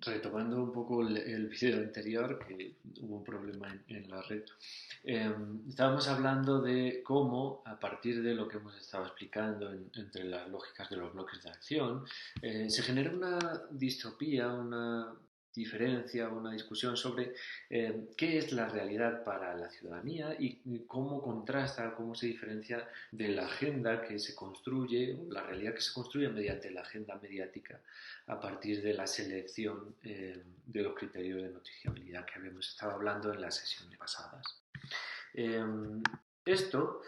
Retomando un poco el vídeo anterior, que hubo un problema en la red, estábamos hablando de cómo, a partir de lo que hemos estado explicando entre las lógicas de los bloques de acción, se genera una distopía, una diferencia, una discusión sobre qué es la realidad para la ciudadanía y cómo contrasta, cómo se diferencia de la agenda que se construye, o la realidad que se construye mediante la agenda mediática a partir de la selección de los criterios de noticiabilidad que habíamos estado hablando en las sesiones pasadas. Eh, Esto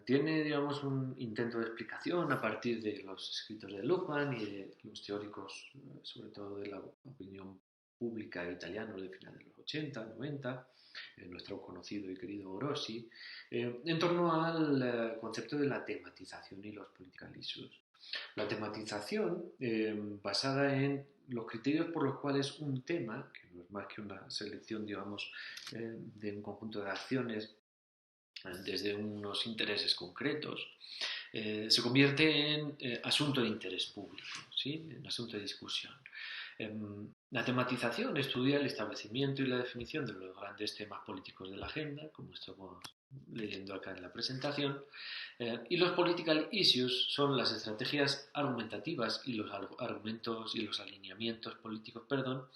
tiene, digamos, un intento de explicación a partir de los escritos de Luhmann y de los teóricos, sobre todo de la opinión pública italiana de finales de los 80, 90, nuestro conocido y querido Orosi, en torno al concepto de la tematización y los political issues. La tematización, basada en los criterios por los cuales un tema, que no es más que una selección, digamos, de un conjunto de acciones desde unos intereses concretos, se convierte en asunto de interés público, ¿sí? En asunto de discusión. La tematización estudia el establecimiento y la definición de los grandes temas políticos de la agenda, como estamos leyendo acá en la presentación, y los political issues son las estrategias argumentativas y los argumentos y los alineamientos políticos, perdón,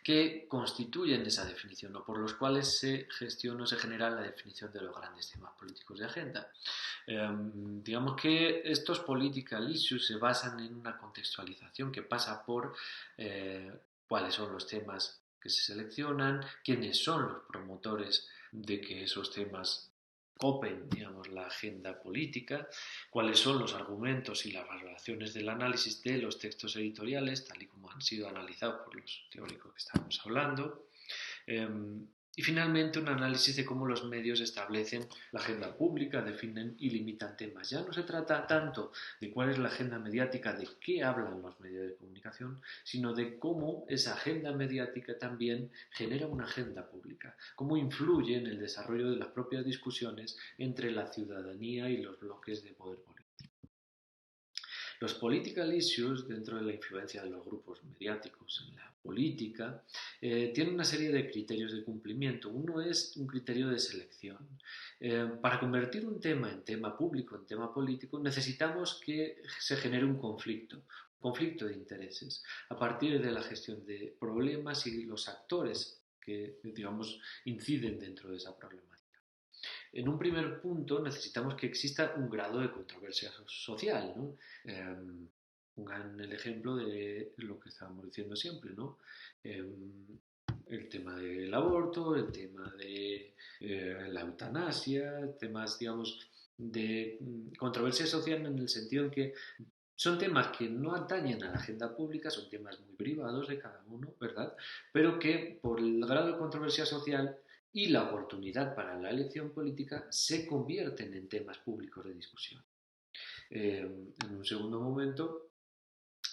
que constituyen esa definición o por los cuales se gestiona o se genera la definición de los grandes temas políticos de agenda. Digamos que estos political issues se basan en una contextualización que pasa por cuáles son los temas que se seleccionan, quiénes son los promotores de que esos temas copen, digamos, la agenda política, cuáles son los argumentos y las valoraciones del análisis de los textos editoriales, tal y como han sido analizados por los teóricos que estamos hablando. Y finalmente un análisis de cómo los medios establecen la agenda pública, definen y limitan temas. Ya no se trata tanto de cuál es la agenda mediática, de qué hablan los medios de comunicación, sino de cómo esa agenda mediática también genera una agenda pública, cómo influye en el desarrollo de las propias discusiones entre la ciudadanía y los bloques de poder político. Los political issues, dentro de la influencia de los grupos mediáticos en la política, tienen una serie de criterios de cumplimiento. Uno es un criterio de selección. Para convertir un tema en tema público, en tema político, necesitamos que se genere un conflicto de intereses, a partir de la gestión de problemas y los actores que, digamos, inciden dentro de esa problemática. En un primer punto necesitamos que exista un grado de controversia social, ¿no? Pongan el ejemplo de lo que estábamos diciendo siempre, ¿no? Eh, el tema del aborto, el tema de la eutanasia, temas, digamos, de controversia social en el sentido en que son temas que no atañen a la agenda pública, son temas muy privados de cada uno, ¿verdad? Pero que por el grado de controversia social y la oportunidad para la elección política se convierten en temas públicos de discusión. En un segundo momento,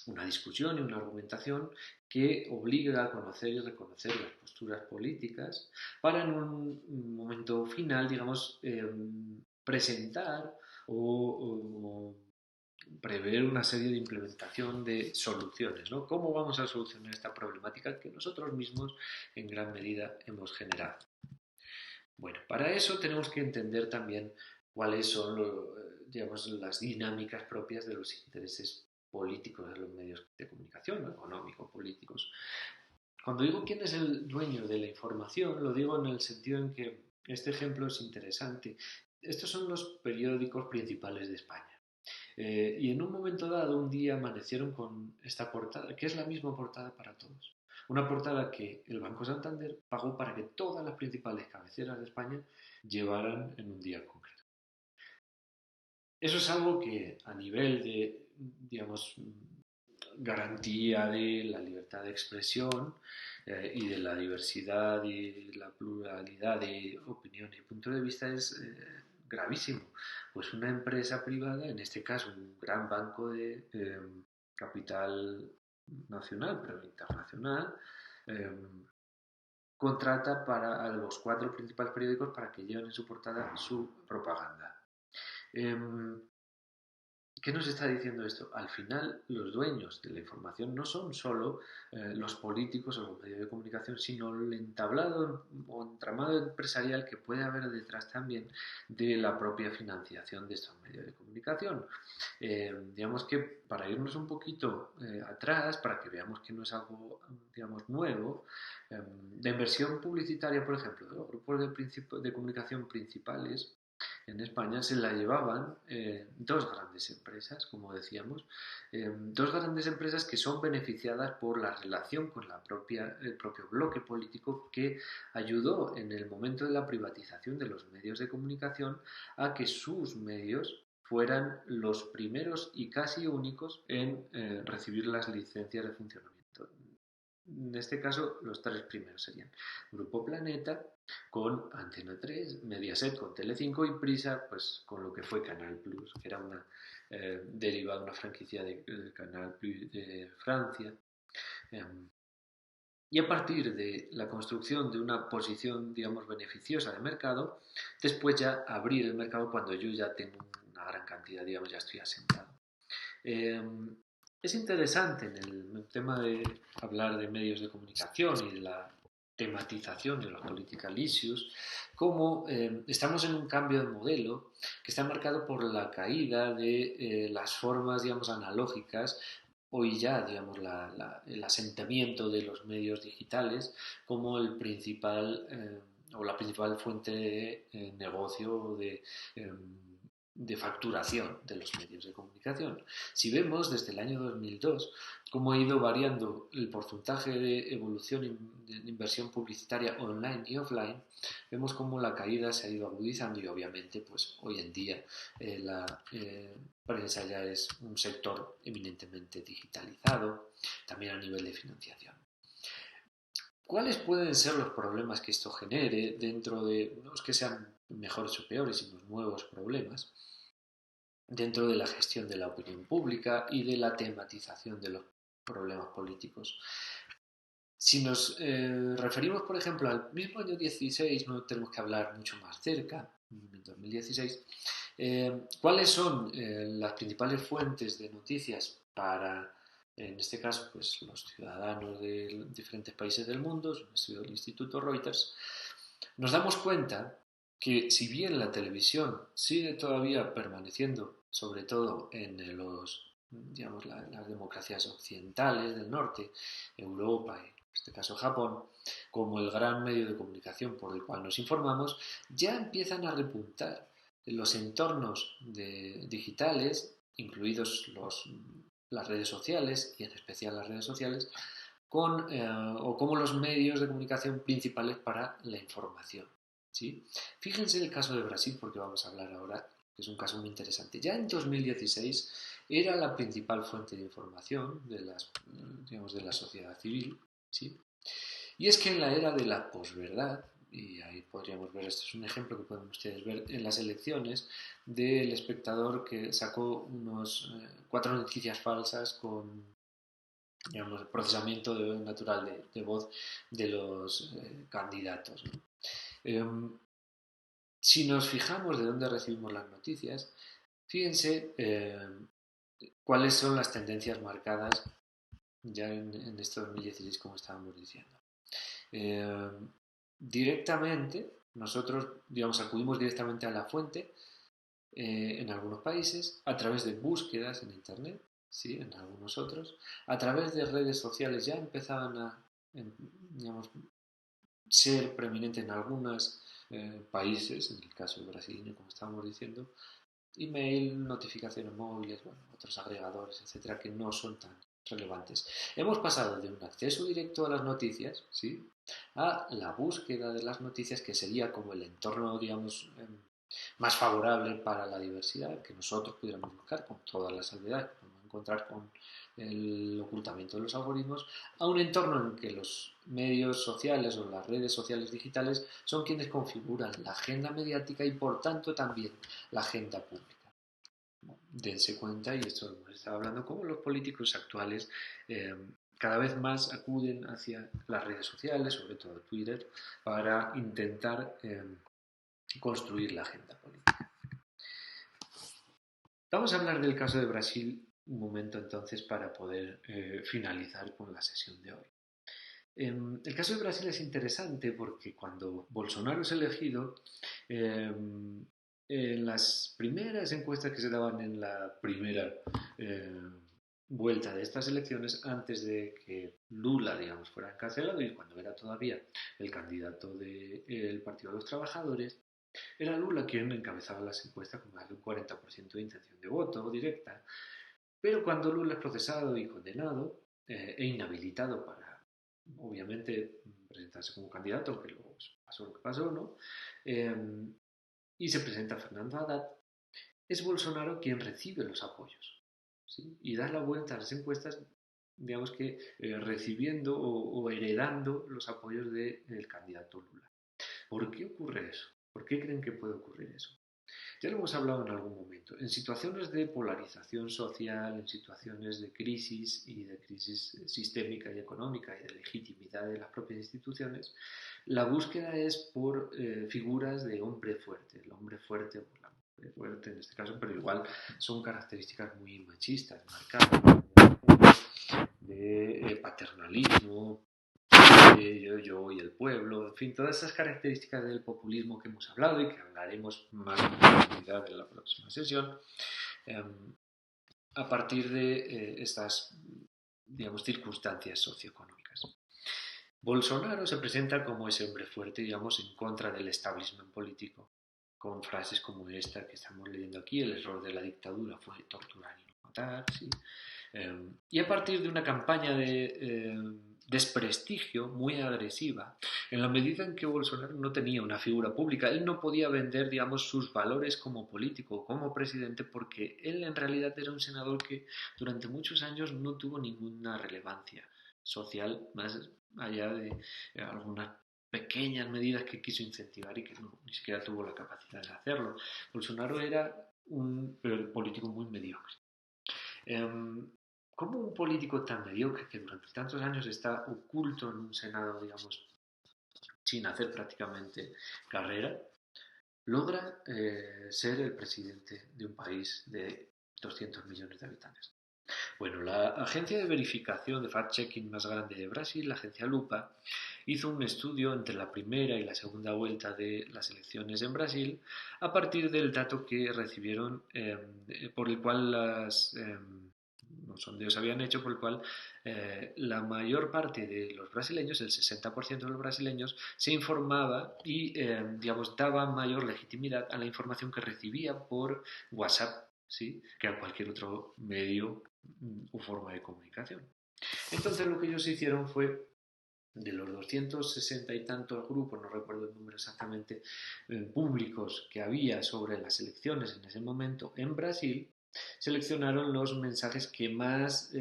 una discusión y una argumentación que obliga a conocer y reconocer las posturas políticas para en un momento final, digamos, presentar o prever una serie de implementación de soluciones, ¿no? ¿Cómo vamos a solucionar esta problemática que nosotros mismos en gran medida hemos generado? Bueno, para eso tenemos que entender también cuáles son digamos, las dinámicas propias de los intereses políticos de los medios de comunicación, ¿no? Económicos, políticos. Cuando digo quién es el dueño de la información, lo digo en el sentido en que este ejemplo es interesante. Estos son los periódicos principales de España. Y en un momento dado, un día amanecieron con esta portada, que es la misma portada para todos. Una portada que el Banco Santander pagó para que todas las principales cabeceras de España llevaran en un día concreto. Eso es algo que a nivel de, digamos, garantía de la libertad de expresión y de la diversidad y la pluralidad de opiniones y puntos de vista es gravísimo. Pues una empresa privada, en este caso un gran banco de capital nacional, pero internacional, eh, contrata para a los cuatro principales periódicos para que lleven en su portada su propaganda. Eh, ¿Qué nos está diciendo esto? Al final, los dueños de la información no son solo los políticos o los medios de comunicación, sino el entablado o entramado empresarial que puede haber detrás también de la propia financiación de estos medios de comunicación. Digamos que para irnos un poquito atrás, para que veamos que no es algo, digamos, nuevo, la inversión publicitaria, por ejemplo, de los grupos de comunicación principales en España se la llevaban dos grandes empresas, como decíamos, dos grandes empresas que son beneficiadas por la relación con el propio bloque político que ayudó en el momento de la privatización de los medios de comunicación a que sus medios fueran los primeros y casi únicos en recibir las licencias de funcionamiento. En este caso, los tres primeros serían Grupo Planeta con Antena 3, Mediaset con Telecinco y Prisa pues con lo que fue Canal Plus, que era una derivada, una franquicia de Canal Plus de Francia. Eh, y a partir de la construcción de una posición, digamos, beneficiosa de mercado, después ya abrir el mercado cuando yo ya tengo una gran cantidad, digamos, ya estoy asentado. Eh, es interesante en el tema de hablar de medios de comunicación y de la tematización de los political issues, cómo estamos en un cambio de modelo que está marcado por la caída de las formas, digamos, analógicas. Hoy ya, digamos, el asentamiento de los medios digitales como el principal o la principal fuente de negocio de facturación de los medios de comunicación. Si vemos desde el año 2002 cómo ha ido variando el porcentaje de evolución de inversión publicitaria online y offline, vemos cómo la caída se ha ido agudizando y obviamente pues hoy en día la prensa ya es un sector eminentemente digitalizado, también a nivel de financiación. ¿Cuáles pueden ser los problemas que esto genere dentro de, no es que sean mejores o peores, sino nuevos problemas? Dentro de la gestión de la opinión pública y de la tematización de los problemas políticos. Si nos referimos, por ejemplo, al mismo año 16, no tenemos que hablar mucho más cerca, en 2016, ¿cuáles son las principales fuentes de noticias para, en este caso, pues los ciudadanos de diferentes países del mundo? Es un estudio del Instituto Reuters. Nos damos cuenta que si bien la televisión sigue todavía permaneciendo, sobre todo en digamos, las democracias occidentales del norte, Europa y en este caso Japón, como el gran medio de comunicación por el cual nos informamos, ya empiezan a repuntar los entornos digitales, incluidos las redes sociales y en especial las redes sociales, o como los medios de comunicación principales para la información. ¿Sí? Fíjense el caso de Brasil, porque vamos a hablar ahora, que es un caso muy interesante. Ya en 2016 era la principal fuente de información digamos, de la sociedad civil. ¿Sí? Y es que en la era de la posverdad, y ahí podríamos ver, esto es un ejemplo que pueden ustedes ver en las elecciones del espectador que sacó unos 4 noticias falsas con, digamos, procesamiento natural de voz de los candidatos, ¿no? Si nos fijamos de dónde recibimos las noticias, fíjense cuáles son las tendencias marcadas ya en este 2016, como estábamos diciendo. Eh, Directamente, nosotros, digamos, acudimos directamente a la fuente en algunos países, a través de búsquedas en Internet, ¿sí? En algunos otros, a través de redes sociales ya empezaban a, digamos, ser preeminente en algunos países, en el caso brasileño, como estábamos diciendo, email, notificaciones móviles, bueno, otros agregadores, etcétera, que no son tan relevantes. Hemos pasado de un acceso directo a las noticias, ¿sí?, a la búsqueda de las noticias, que sería como el entorno, digamos, más favorable para la diversidad que nosotros pudiéramos buscar, con todas las salvedades que podemos encontrar con el ocultamiento de los algoritmos, a un entorno en que los medios sociales o las redes sociales digitales son quienes configuran la agenda mediática y por tanto también la agenda pública. Dense cuenta, y esto hemos estado hablando, cómo los políticos actuales cada vez más acuden hacia las redes sociales, sobre todo Twitter, para intentar construir la agenda política. Vamos a hablar del caso de Brasil un momento entonces para poder finalizar con la sesión de hoy. El caso de Brasil es interesante porque cuando Bolsonaro es elegido, en las primeras encuestas que se daban en la primera eh, vuelta de estas elecciones, antes de que Lula, digamos, fuera encarcelado y cuando era todavía el candidato del Partido de los Trabajadores, era Lula quien encabezaba las encuestas con más de un 40% de intención de voto directa, pero cuando Lula es procesado y condenado e inhabilitado para, obviamente, presentarse como candidato, aunque luego pasó lo que pasó, ¿no? Eh, y se presenta Fernando Haddad, es Bolsonaro quien recibe los apoyos, ¿sí? Y da la vuelta a las encuestas, digamos que recibiendo o heredando los apoyos del candidato Lula. ¿Por qué ocurre eso? ¿Por qué creen que puede ocurrir eso? Ya lo hemos hablado en algún momento. En situaciones de polarización social, en situaciones de crisis y de crisis sistémica y económica y de legitimidad de las propias instituciones, la búsqueda es por figuras de hombre fuerte. El hombre fuerte, o la mujer fuerte en este caso, pero igual son características muy machistas, marcadas, de paternalismo, yo y el pueblo, en fin, todas esas características del populismo que hemos hablado y que hablaremos más en profundidad en la próxima sesión, eh, a partir de estas, digamos, circunstancias socioeconómicas. Bolsonaro se presenta como ese hombre fuerte, digamos, en contra del establishment político, con frases como esta que estamos leyendo aquí: el error de la dictadura fue torturar y no matar, ¿sí? Y a partir de una campaña de desprestigio muy agresiva, en la medida en que Bolsonaro no tenía una figura pública, él no podía vender, digamos, sus valores como político, como presidente, porque él en realidad era un senador que durante muchos años no tuvo ninguna relevancia social, más allá de algunas pequeñas medidas que quiso incentivar y que no, ni siquiera tuvo la capacidad de hacerlo. Bolsonaro era un político muy mediocre. ¿Cómo un político tan mediocre que durante tantos años está oculto en un Senado, digamos, sin hacer prácticamente carrera, logra ser el presidente de un país de 200 millones de habitantes? Bueno, la agencia de verificación de fact-checking más grande de Brasil, la agencia Lupa, hizo un estudio entre la primera y la segunda vuelta de las elecciones en Brasil a partir del dato que recibieron, por el cual los sondeos habían hecho, por el cual la mayor parte de los brasileños, el 60% de los brasileños, se informaba y, digamos, daba mayor legitimidad a la información que recibía por WhatsApp, ¿sí?, que a cualquier otro medio o forma de comunicación. Entonces lo que ellos hicieron fue, de los 260 y tantos grupos, no recuerdo el número exactamente, públicos que había sobre las elecciones en ese momento en Brasil, seleccionaron los mensajes que más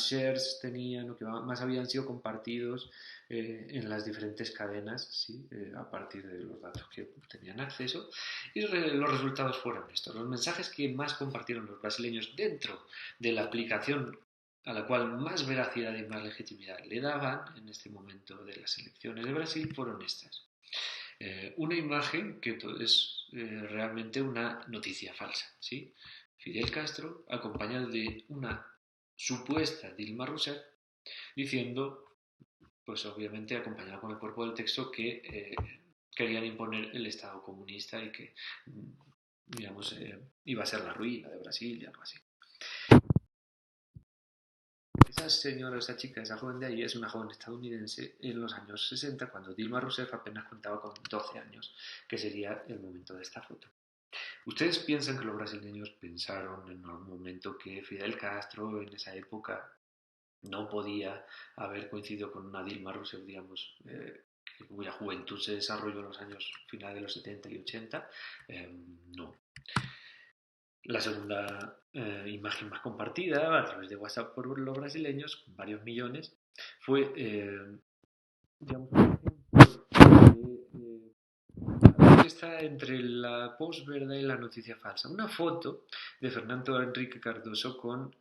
shares tenían o que más habían sido compartidos en las diferentes cadenas, ¿sí?, a partir de los datos que tenían acceso, y los resultados fueron estos. Los mensajes que más compartieron los brasileños dentro de la aplicación a la cual más veracidad y más legitimidad le daban en este momento de las elecciones de Brasil fueron estas. Una imagen que es realmente una noticia falsa, ¿sí? Fidel Castro acompañado de una supuesta Dilma Rousseff diciendo, pues obviamente acompañado con el cuerpo del texto, que querían imponer el Estado comunista y que, digamos, iba a ser la ruina de Brasil y algo así. Esa señora, esa chica, esa joven de ahí es una joven estadounidense en los años 60, cuando Dilma Rousseff apenas contaba con 12 años, que sería el momento de esta foto. ¿Ustedes piensan que los brasileños pensaron en algún momento que Fidel Castro en esa época no podía haber coincidido con una Dilma Rousseff, digamos, cuya juventud se desarrolló en los años finales de los 70 y 80? No. La segunda imagen más compartida a través de WhatsApp por los brasileños, con varios millones, fue, digamos, que está entre la posverdad y la noticia falsa. Una foto de Fernando Henrique Cardoso con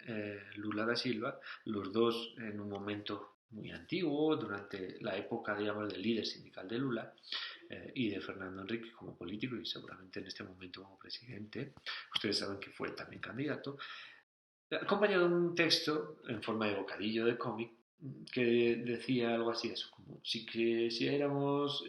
Lula da Silva, los dos en un momento muy antiguo, durante la época, digamos, del líder sindical de Lula y de Fernando Henrique como político y seguramente en este momento como presidente. Ustedes saben que fue también candidato, acompañado de un texto en forma de bocadillo de cómic que decía algo así, eso, como si quisiéramos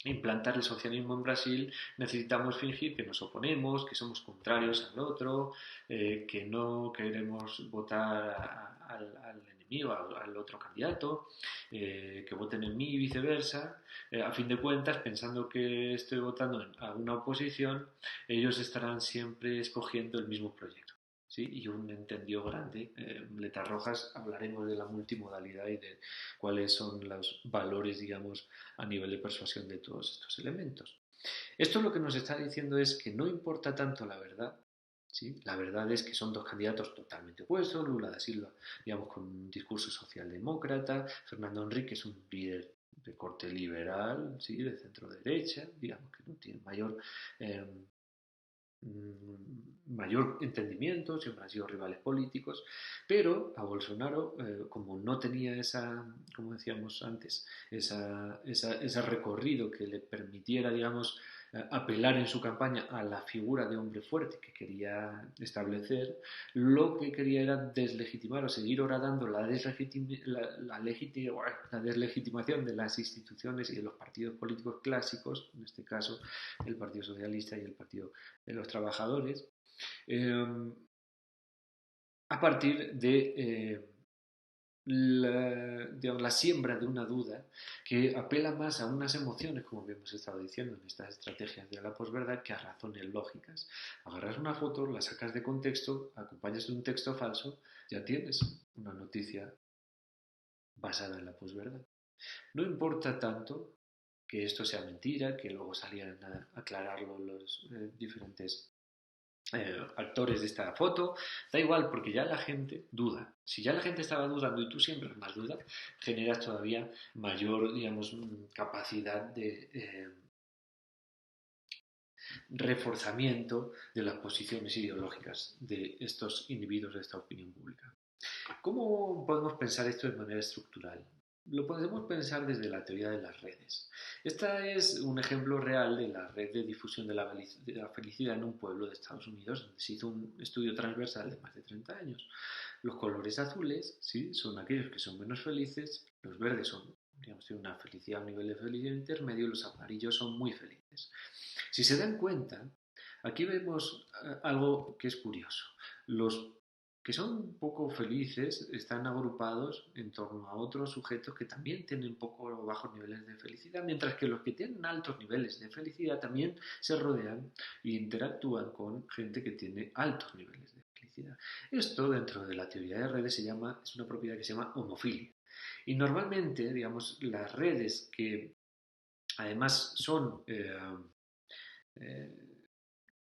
implantar el socialismo en Brasil, necesitamos fingir que nos oponemos, que somos contrarios al otro, que no queremos votar al enemigo, al otro candidato, que voten en mí y viceversa. A fin de cuentas, pensando que estoy votando a una oposición, ellos estarán siempre escogiendo el mismo proyecto. ¿Sí? Y un entendido grande. En Letras Rojas hablaremos de la multimodalidad y de cuáles son los valores, digamos, a nivel de persuasión de todos estos elementos. Esto lo que nos está diciendo es que no importa tanto la verdad, ¿sí? La verdad es que son dos candidatos totalmente opuestos, Lula da Silva, digamos, con un discurso socialdemócrata, Fernando Henrique es un líder de corte liberal, ¿sí? De centro derecha, digamos que no tiene eh, mayor entendimiento, siempre han sido rivales políticos, pero a Bolsonaro, como no tenía esa, como decíamos antes, ese recorrido que le permitiera, digamos, apelar en su campaña a la figura de hombre fuerte que quería establecer, lo que quería era deslegitimar o seguir horadando la deslegitimación de las instituciones y de los partidos políticos clásicos, en este caso el Partido Socialista y el Partido de los Trabajadores, a partir de digamos, la siembra de una duda que apela más a unas emociones, como hemos estado diciendo en estas estrategias de la posverdad, que a razones lógicas. Agarras una foto, la sacas de contexto, acompañas de un texto falso, ya tienes una noticia basada en la posverdad. No importa tanto que esto sea mentira, que luego salieran a aclararlo los diferentes actores de esta foto, da igual porque ya la gente duda. Si ya la gente estaba dudando y tú siempre más duda, generas todavía mayor, digamos, capacidad de reforzamiento de las posiciones ideológicas de estos individuos de esta opinión pública. ¿Cómo podemos pensar esto de manera estructural? Lo podemos pensar desde la teoría de las redes. Esta es un ejemplo real de la red de difusión de la felicidad en un pueblo de Estados Unidos, donde se hizo un estudio transversal de más de 30 años. Los colores azules, ¿sí?, son aquellos que son menos felices, los verdes son, digamos, tienen una felicidad, un nivel de felicidad intermedio, los amarillos son muy felices. Si se dan cuenta, aquí vemos algo que es curioso. Los que son poco felices están agrupados en torno a otros sujetos que también tienen poco o bajos niveles de felicidad, mientras que los que tienen altos niveles de felicidad también se rodean e interactúan con gente que tiene altos niveles de felicidad. Esto, dentro de la teoría de redes, es una propiedad que se llama homofilia. Y normalmente, digamos, las redes que además son eh,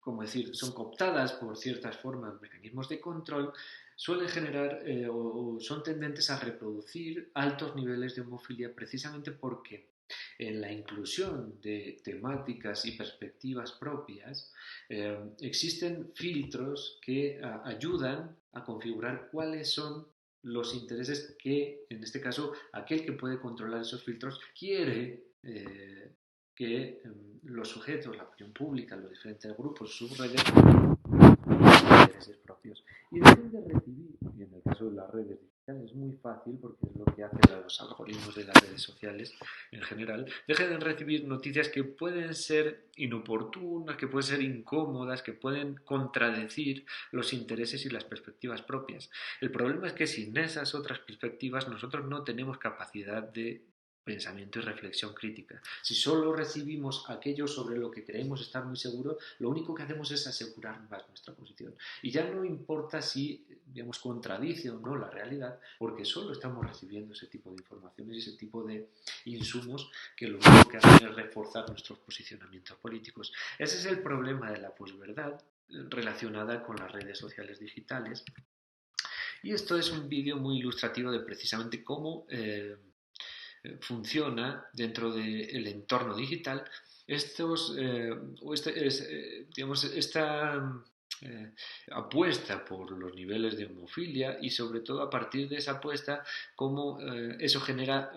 como decir, son cooptadas por ciertas formas, mecanismos de control, suelen generar o son tendentes a reproducir altos niveles de homofilia precisamente porque en la inclusión de temáticas y perspectivas propias existen filtros que ayudan a configurar cuáles son los intereses que, en este caso, aquel que puede controlar esos filtros quiere que los sujetos, la opinión pública, los diferentes grupos, sus redes, intereses propios. Y dejen de recibir, y en el caso de las redes digitales es muy fácil porque es lo que hacen los algoritmos de las redes sociales en general, dejen de recibir noticias que pueden ser inoportunas, que pueden ser incómodas, que pueden contradecir los intereses y las perspectivas propias. El problema es que sin esas otras perspectivas nosotros no tenemos capacidad de pensamiento y reflexión crítica. Si solo recibimos aquello sobre lo que creemos estar muy seguros, lo único que hacemos es asegurar más nuestra posición. Y ya no importa si, digamos, contradice o no la realidad, porque solo estamos recibiendo ese tipo de informaciones y ese tipo de insumos que lo único que hacen es reforzar nuestros posicionamientos políticos. Ese es el problema de la posverdad relacionada con las redes sociales digitales. Y esto es un vídeo muy ilustrativo de precisamente cómo funciona dentro del entorno digital estos, digamos, esta apuesta por los niveles de homofilia y sobre todo a partir de esa apuesta cómo eso genera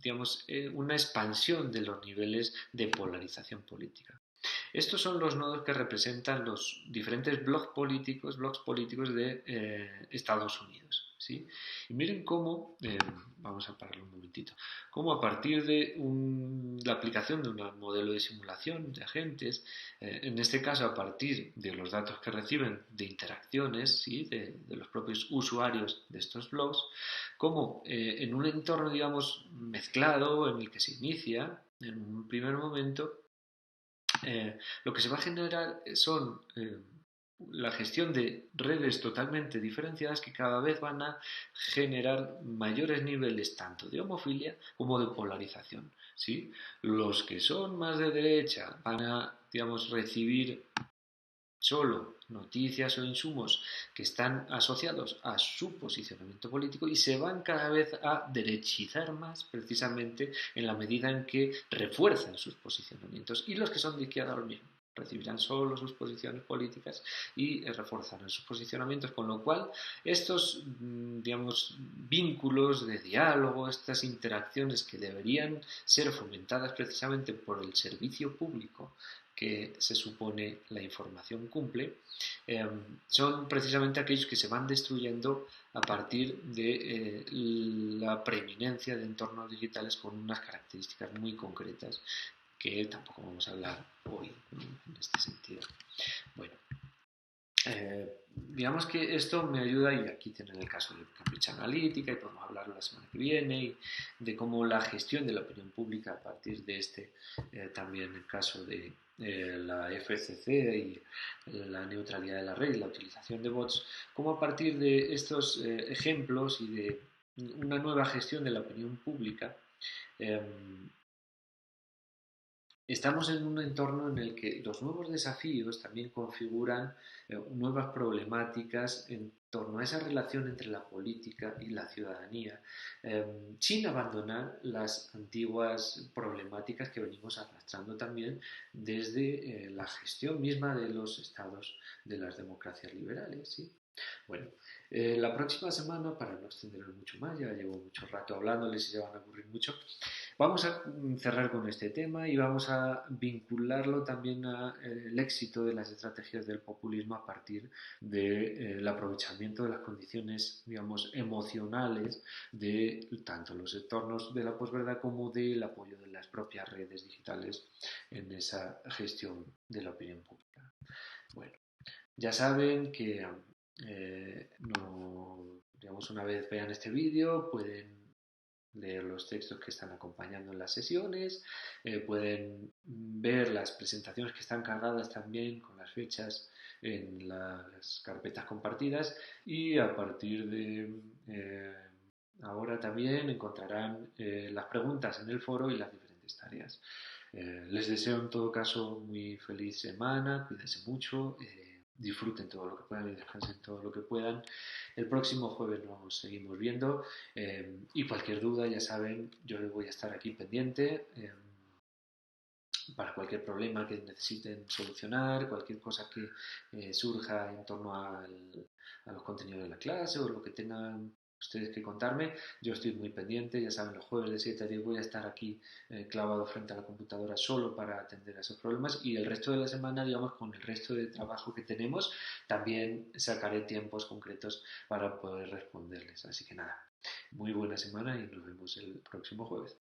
digamos, una expansión de los niveles de polarización política. Estos son los nodos que representan los diferentes blocs políticos de Estados Unidos. ¿Sí? Y miren cómo, vamos a pararlo un momentito, cómo a partir de la aplicación de un modelo de simulación de agentes, en este caso a partir de los datos que reciben de interacciones, ¿sí? de los propios usuarios de estos blogs, cómo en un entorno, digamos, mezclado en el que se inicia en un primer momento, lo que se va a generar son la gestión de redes totalmente diferenciadas que cada vez van a generar mayores niveles tanto de homofilia como de polarización. ¿Sí? Los que son más de derecha van a, digamos, recibir solo noticias o insumos que están asociados a su posicionamiento político y se van cada vez a derechizar más precisamente en la medida en que refuerzan sus posicionamientos, y los que son de izquierda lo mismo, recibirán solo sus posiciones políticas y reforzarán sus posicionamientos, con lo cual estos digamos vínculos de diálogo, estas interacciones que deberían ser fomentadas precisamente por el servicio público que se supone la información cumple, son precisamente aquellos que se van destruyendo a partir de la preeminencia de entornos digitales con unas características muy concretas que tampoco vamos a hablar hoy, ¿no? En este sentido. Bueno, digamos que esto me ayuda, y aquí tienen el caso de Cambridge Analytica, y podemos hablarlo la semana que viene, y de cómo la gestión de la opinión pública a partir de también el caso de la FCC y la neutralidad de la red y la utilización de bots, cómo a partir de estos ejemplos y de una nueva gestión de la opinión pública, eh, estamos en un entorno en el que los nuevos desafíos también configuran nuevas problemáticas en torno a esa relación entre la política y la ciudadanía, sin abandonar las antiguas problemáticas que venimos arrastrando también desde la gestión misma de los estados de las democracias liberales. ¿Sí? Bueno, la próxima semana, para no extenderme mucho más, ya llevo mucho rato hablándoles y se van a aburrir mucho, vamos a cerrar con este tema y vamos a vincularlo también al éxito de las estrategias del populismo a partir del aprovechamiento de las condiciones, digamos, emocionales de tanto los entornos de la posverdad como del apoyo de las propias redes digitales en esa gestión de la opinión pública. Bueno, ya saben que no, digamos, una vez vean este vídeo pueden leer los textos que están acompañando en las sesiones, pueden ver las presentaciones que están cargadas también con las fechas en las carpetas compartidas, y a partir de ahora también encontrarán las preguntas en el foro y las diferentes tareas. Les deseo en todo caso muy feliz semana, cuídense mucho, disfruten todo lo que puedan y descansen todo lo que puedan. El próximo jueves nos seguimos viendo, y cualquier duda, ya saben, yo les voy a estar aquí pendiente para cualquier problema que necesiten solucionar, cualquier cosa que surja en torno a los contenidos de la clase o lo que tengan ustedes que contarme. Yo estoy muy pendiente, ya saben, los jueves de 7 a 10 voy a estar aquí clavado frente a la computadora solo para atender a esos problemas, y el resto de la semana, digamos, con el resto de trabajo que tenemos, también sacaré tiempos concretos para poder responderles. Así que nada, muy buena semana y nos vemos el próximo jueves.